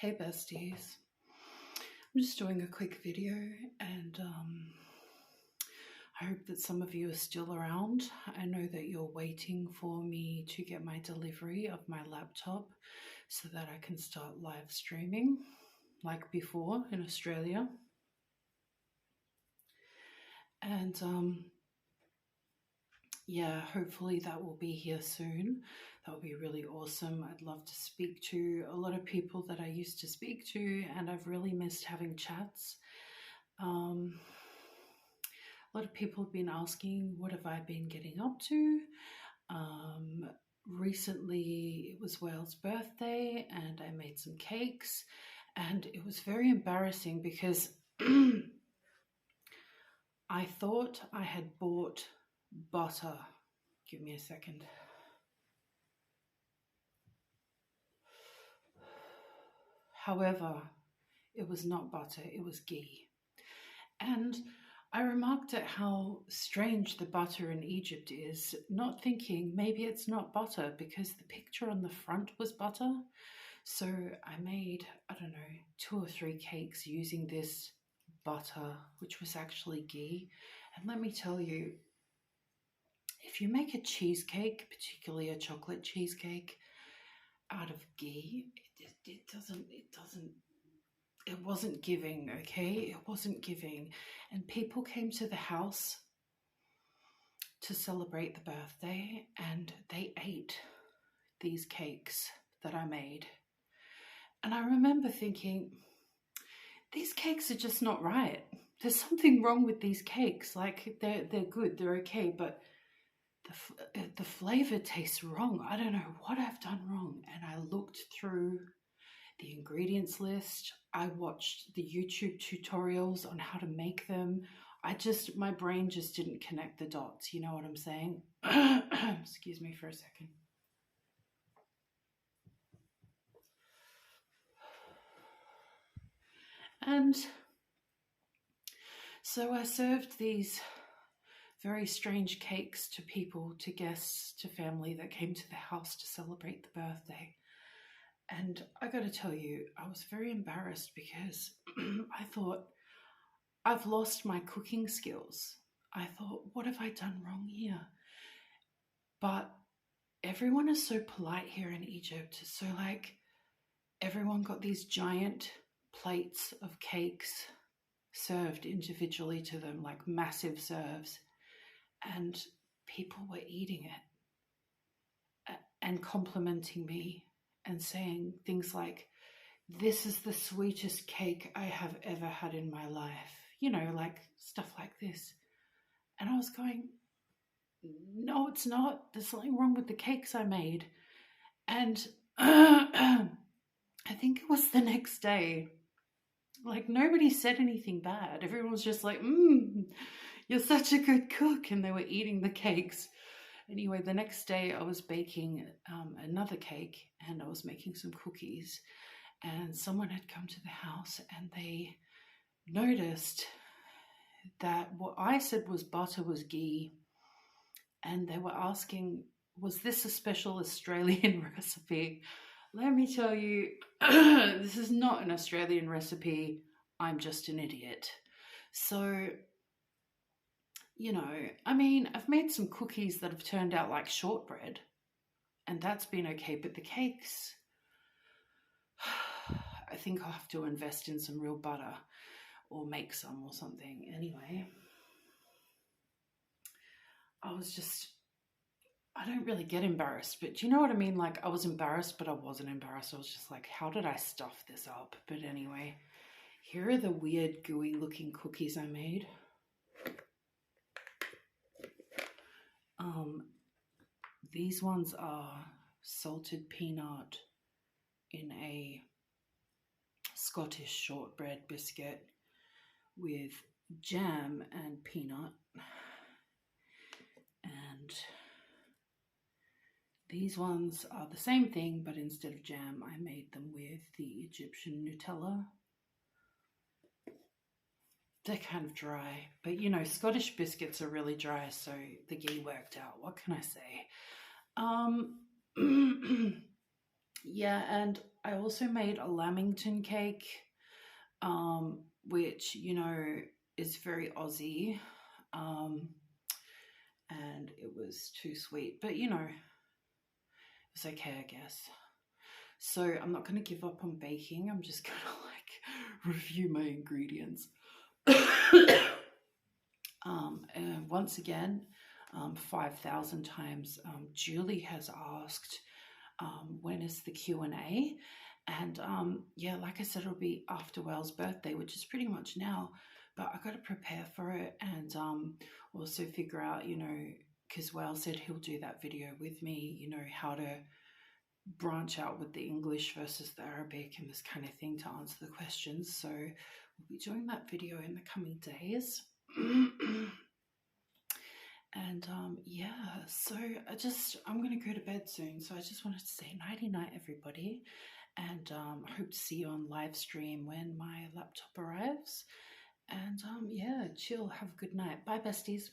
Hey besties, I'm just doing a quick video and I hope that some of you are still around. I know that you're waiting for me to get my delivery of my laptop so that I can start live streaming like before in Australia. And yeah, hopefully that will be here soon. That would be really awesome. I'd love to speak to a lot of people that I used to speak to, and I've really missed having chats. A lot of people have been asking, what have I been getting up to? Recently, it was Wael's birthday, and I made some cakes, and it was very embarrassing because I thought I had bought butter. Give me a second. However, it was not butter, it was ghee. And I remarked at how strange the butter in Egypt is, not thinking maybe it's not butter because the picture on the front was butter. So I made, I don't know, 2 or 3 cakes using this butter, which was actually ghee. And let me tell you, if you make a cheesecake, particularly a chocolate cheesecake, out of ghee, it wasn't giving, okay? It wasn't giving. And people came to the house to celebrate the birthday and they ate these cakes that I made. And I remember thinking, these cakes are just not right. There's something wrong with these cakes. Like they're good, they're okay, but the flavor tastes wrong. I don't know what I've done wrong. And I looked through the ingredients list. I watched the YouTube tutorials on how to make them. My brain just didn't connect the dots. You know what I'm saying? Excuse me for a second. And so I served these very strange cakes to people, to guests, to family that came to the house to celebrate the birthday. And I got to tell you, I was very embarrassed because I thought, I've lost my cooking skills. I thought, what have I done wrong here? But everyone is so polite here in Egypt. So like everyone got these giant plates of cakes served individually to them, like massive serves. And people were eating it and complimenting me and saying things like, this is the sweetest cake I have ever had in my life. You know, like stuff like this. And I was going, no, it's not. There's something wrong with the cakes I made. And I think it was the next day. Like nobody said anything bad. Everyone was just like, you're such a good cook. And they were eating the cakes. Anyway, the next day I was baking another cake and I was making some cookies. And someone had come to the house and they noticed that what I said was butter was ghee. And they were asking, was this a special Australian recipe? Let me tell you, this is not an Australian recipe. I'm just an idiot. So, you know, I mean, I've made some cookies that have turned out like shortbread, and that's been okay. But the cakes, I think I'll have to invest in some real butter or make some or something. Anyway, I don't really get embarrassed, but do you know what I mean? Like I was embarrassed, but I wasn't embarrassed. I was just like, how did I stuff this up? But anyway, here are the weird gooey looking cookies I made. These ones are salted peanut in a Scottish shortbread biscuit with jam and peanut. And these ones are the same thing, but instead of jam, I made them with the Egyptian Nutella. They're kind of dry, but you know, Scottish biscuits are really dry, so the ghee worked out. What can I say? Yeah, and I also made a lamington cake, which, you know, is very Aussie. Um, and it was too sweet, but you know, it's okay, I guess. So I'm not going to give up on baking. I'm just going to like review my ingredients. And once again, 5,000 times, Julie has asked, when is the Q&A? And yeah, like I said, it'll be after Wael's birthday, which is pretty much now, but I got to prepare for it and also figure out, you know, because Wael said he'll do that video with me, you know, how to branch out with the English versus the Arabic and this kind of thing to answer the questions. So we'll be doing that video in the coming days. And yeah, so I'm going to go to bed soon. So I just wanted to say nighty night, everybody. And I hope to see you on live stream when my laptop arrives. And yeah, chill. Have a good night. Bye, besties.